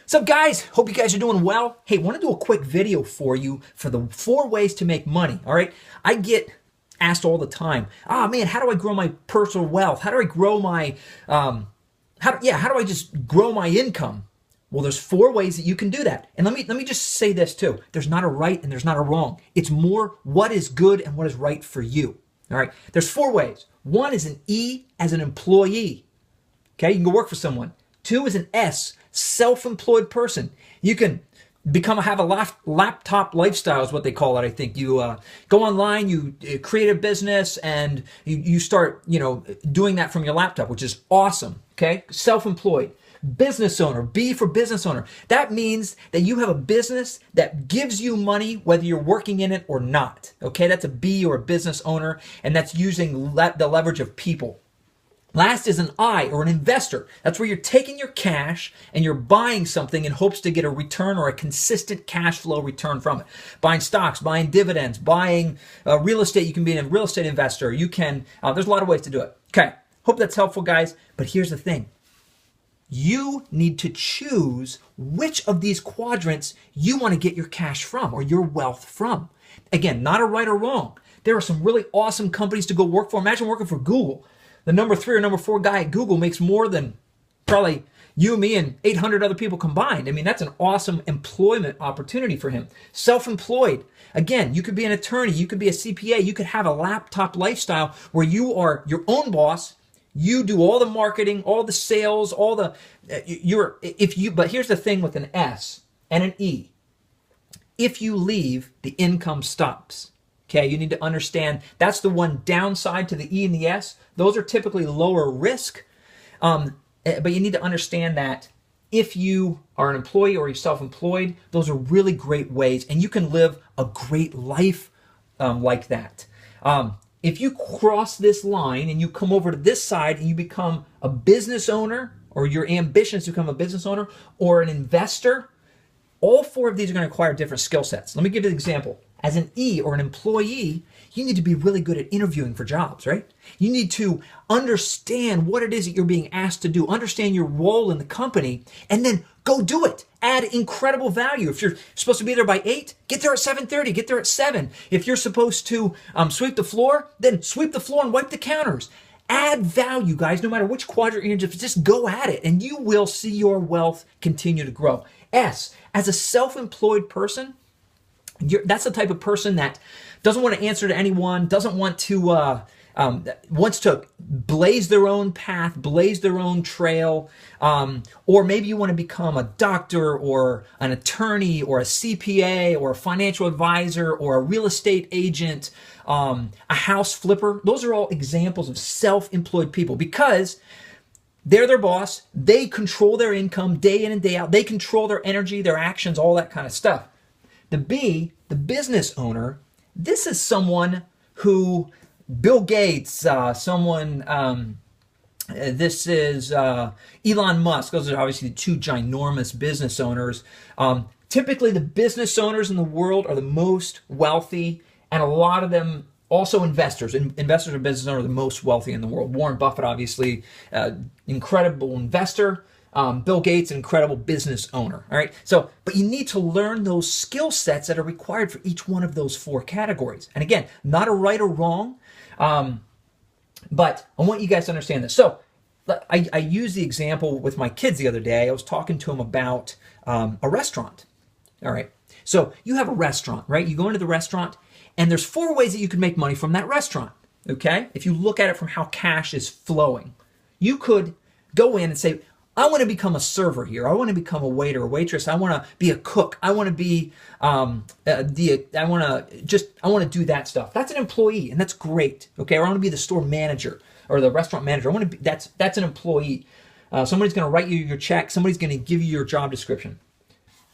What's up, guys? Hope you guys are doing well. Hey, want to do a quick video for you for the 4 ways to make money, all right? I get asked all the time, man, how do I grow my personal wealth? How do I grow my, how do I just grow my income? Well, there's 4 ways that you can do that. And let me just say this too. There's not a right and there's not a wrong. It's more what is good and what is right for you, all right? There's 4 ways. 1 is an E, as an employee. Okay, you can go work for someone. 2 is an S, self-employed person. You can have a laptop lifestyle is what they call it, I think. You go online, you create a business, and you start, doing that from your laptop, which is awesome, okay? Self-employed. Business owner, B for business owner. That means that you have a business that gives you money whether you're working in it or not, okay? That's a B, or a business owner, and that's using the leverage of people. Last is an I, or an investor. That's where you're taking your cash and you're buying something in hopes to get a return or a consistent cash flow return from it. Buying stocks, buying dividends, buying real estate. You can be a real estate investor. You can, there's a lot of ways to do it. Okay, hope that's helpful, guys. But here's the thing. You need to choose which of these quadrants you want to get your cash from or your wealth from. Again, not a right or wrong. There are some really awesome companies to go work for. Imagine working for Google. The number 3 or number 4 guy at Google makes more than probably you, me, and 800 other people combined. I mean, that's an awesome employment opportunity for him. Self-employed. Again, you could be an attorney. You could be a CPA. You could have a laptop lifestyle where you are your own boss. You do all the marketing, all the sales, but here's the thing with an S and an E. If you leave, the income stops. Okay, you need to understand that's the one downside to the E and the S. Those are typically lower risk, but you need to understand that if you are an employee or you're self-employed, those are really great ways, and you can live a great life like that. If you cross this line and you come over to this side and you become a business owner, or your ambition is to become a business owner or an investor, all 4 of these are going to require different skill sets. Let me give you an example. As an E, or an employee, you need to be really good at interviewing for jobs, right? You need to understand what it is that you're being asked to do, understand your role in the company, and then go do it. Add incredible value. If you're supposed to be there by 8, get there at 7:30, get there at 7. If you're supposed to sweep the floor, then sweep the floor and wipe the counters. Add value, guys, no matter which quadrant you're in, just go at it, and you will see your wealth continue to grow. S, as a self-employed person, that's the type of person that doesn't want to answer to anyone, doesn't want to, wants to blaze their own path, blaze their own trail, or maybe you want to become a doctor or an attorney or a CPA or a financial advisor or a real estate agent, a house flipper. Those are all examples of self-employed people because they're their boss. They control their income day in and day out. They control their energy, their actions, all that kind of stuff. The B, the business owner, this is someone who, Bill Gates, this is Elon Musk. Those are obviously the 2 ginormous business owners. Typically, the business owners in the world are the most wealthy, and a lot of them also investors. Investors or business owners are the most wealthy in the world. Warren Buffett, obviously, incredible investor. Bill Gates, an incredible business owner. All right. So, but you need to learn those skill sets that are required for each one of those 4 categories. And again, not a right or wrong, but I want you guys to understand this. So, I used the example with my kids the other day. I was talking to them about a restaurant. All right. So you have a restaurant, right? You go into the restaurant, and there's 4 ways that you can make money from that restaurant. Okay. If you look at it from how cash is flowing, you could go in and say, I want to become a server here. I want to become a waiter or waitress. I want to be a cook. I want to be I want to do that stuff. That's an employee, and that's great. Okay, or I want to be the store manager or the restaurant manager. I want to be that's an employee. Somebody's going to write you your check. Somebody's going to give you your job description.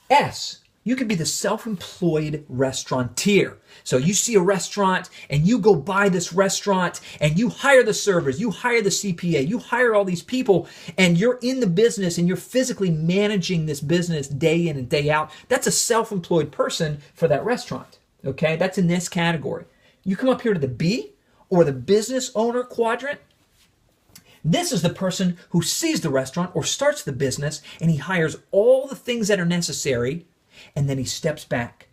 S, you could be the self-employed restaurateur. So you see a restaurant and you go buy this restaurant and you hire the servers, you hire the CPA, you hire all these people, and you're in the business and you're physically managing this business day in and day out. That's a self-employed person for that restaurant. Okay, that's in this category. You come up here to the B, or the business owner quadrant. This is the person who sees the restaurant or starts the business and he hires all the things that are necessary and then he steps back.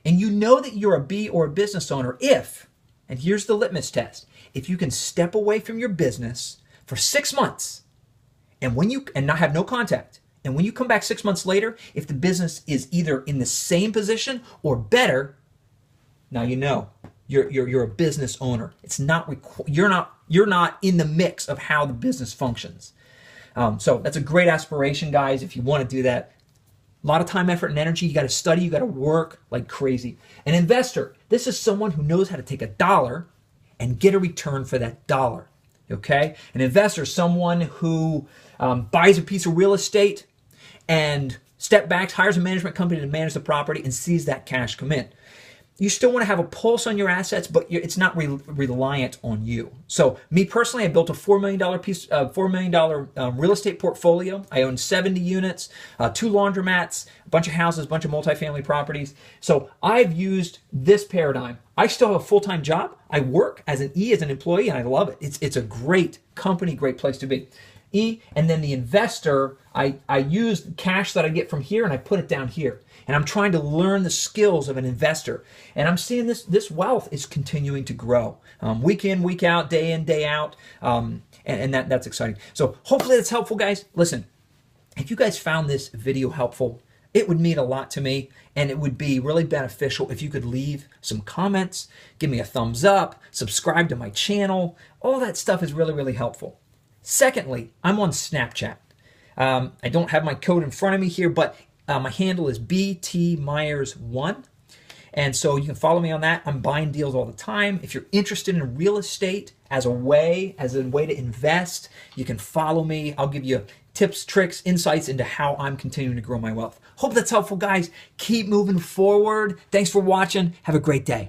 And you know that you're a B or a business owner if, and here's the litmus test, if you can step away from your business for 6 months and not have no contact. And when you come back 6 months later, if the business is either in the same position or better, now you know you're a business owner. It's not you're not in the mix of how the business functions. So that's a great aspiration, guys. If you want to do that, a lot of time, effort, and energy. You got to study. You got to work like crazy. An investor, this is someone who knows how to take a dollar and get a return for that dollar. Okay? An investor is someone who buys a piece of real estate and step back, hires a management company to manage the property and sees that cash come in. You still want to have a pulse on your assets, but it's not reliant on you. So me personally, I built a $4 million real estate portfolio. I own 70 units, 2 laundromats, a bunch of houses, a bunch of multifamily properties. So I've used this paradigm. I still have a full-time job. I work as an employee, and I love it. It's a great company, great place to be. And then the investor, I use the cash that I get from here and I put it down here. And I'm trying to learn the skills of an investor. And I'm seeing this wealth is continuing to grow. Week in, week out, day in, day out. And that's exciting. So hopefully that's helpful, guys. Listen, if you guys found this video helpful, it would mean a lot to me. And it would be really beneficial if you could leave some comments, give me a thumbs up, subscribe to my channel. All that stuff is really, really helpful. Secondly, I'm on Snapchat. I don't have my code in front of me here, but my handle is BTMyers1. And so you can follow me on that. I'm buying deals all the time. If you're interested in real estate as a way to invest, you can follow me. I'll give you tips, tricks, insights into how I'm continuing to grow my wealth. Hope that's helpful, guys. Keep moving forward. Thanks for watching. Have a great day.